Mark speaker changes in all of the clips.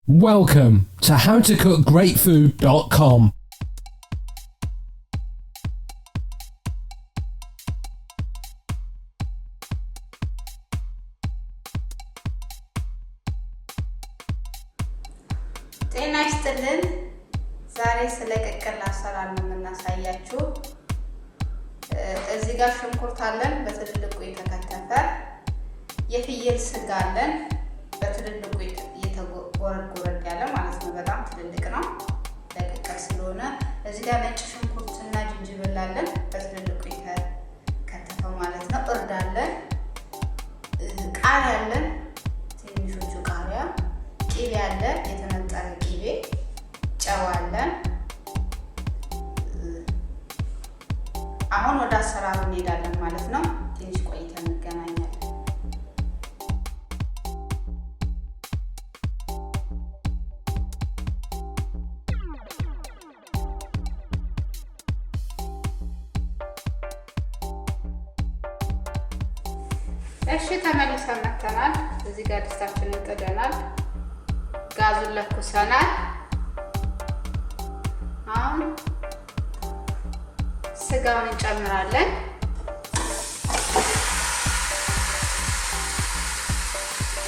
Speaker 1: Welcome to howtocookgreatfood.com.
Speaker 2: ጤና ይስጥልን። ዛሬ ስለ ቅቅል አሰራር ነው የምናሳያችሁ። እዚህ ጋር ሽንኩርት አለን በትልልቁ የተከተፈ፣ የፍየል ስጋ አለን በትልልቁ የተጎረድ ያለ ማለት ነው። በጣም ትልልቅ ነው ለቅቅል ስለሆነ። እዚህ ጋር ነጭ ሽንኩርትና ጅንጅብል አለን በትልልቁ የተከተፈ ማለት ነው። እርድ አለን፣ ቃሪያ አለን፣ ትንሾቹ ቃሪያ፣ ቂቤ አለ፣ የተነጠረ ቂቤ፣ ጨው አለን። አሁን ወደ አሰራሩ እንሄዳለን ማለት ነው። ትንሽ ቆይተን እንገናኛለን። እሺ ተመልሰን መጥተናል። እዚህ ጋር ድስታችንን ጥደናል፣ ጋዙን ለኩሰናል። አሁን ስጋውን እንጨምራለን።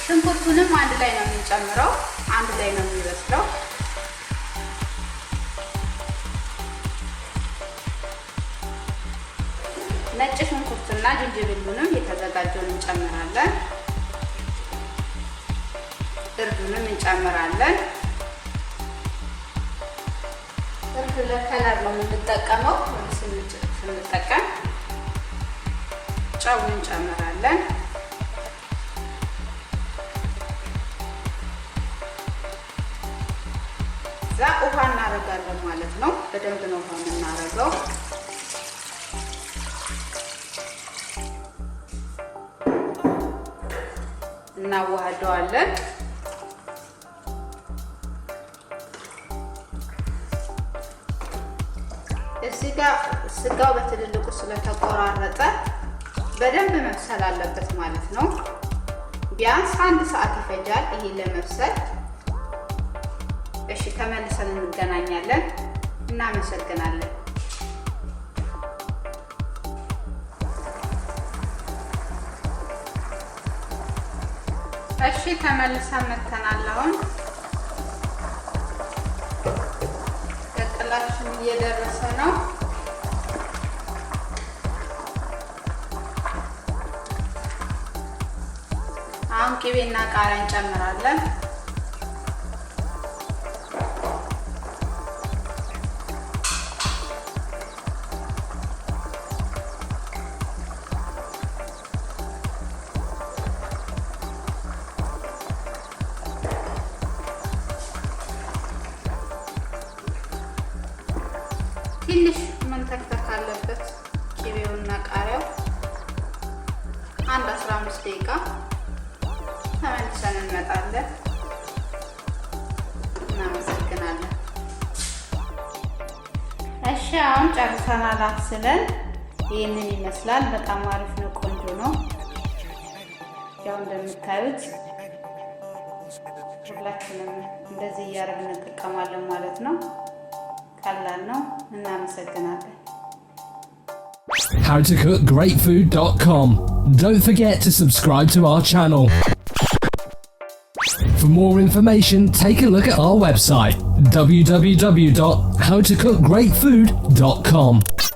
Speaker 2: ሽንኩርቱንም አንድ ላይ ነው የምንጨምረው፣ አንድ ላይ ነው የሚበስለው። ነጭ ሽንኩርትና ጅንጅብሉንም የተዘጋጀውን እንጨምራለን። እርዱንም እንጨምራለን። እርድ ለከለር ነው የምንጠቀመው። ስንጠቀም ጨው እንጨምራለን። እዛ ውሃ እናደርጋለን ማለት ነው። በደንብ ነው ውሃ የምናደርገው። እናዋህደዋለን። እዚህ ጋር ስጋው በትልልቁ ስለተቆራረጠ በደንብ መብሰል አለበት ማለት ነው። ቢያንስ 1 ሰዓት ይፈጃል ይሄ ለመብሰል። እሺ ተመልሰን እንገናኛለን። እናመሰግናለን። እሺ ተመልሰን መጥተናል። አሁን ቅቅላችን እየደረሰ ነው። አሁን ቅቤና ቃሪያ እንጨምራለን። ትንሽ መንተክተክ አለበት ቅቤውና ቃሪያው። 15 ደቂቃ ተመልሰን እንመጣለን። እናመሰግናለን። እሺ አሁን ጨርሰናል አብስለን። ይህንን ይመስላል። በጣም አሪፍ ነው፣ ቆንጆ ነው። ያው እንደምታዩት ሁላችንም እንደዚህ እያደረግን እንጠቀማለን ማለት ነው። ቀላል ነው። እናመሰግናለን።
Speaker 1: howtocookgreatfood.com. Don't forget to subscribe to our channel. For more information, take a look at our website www.howtocookgreatfood.com.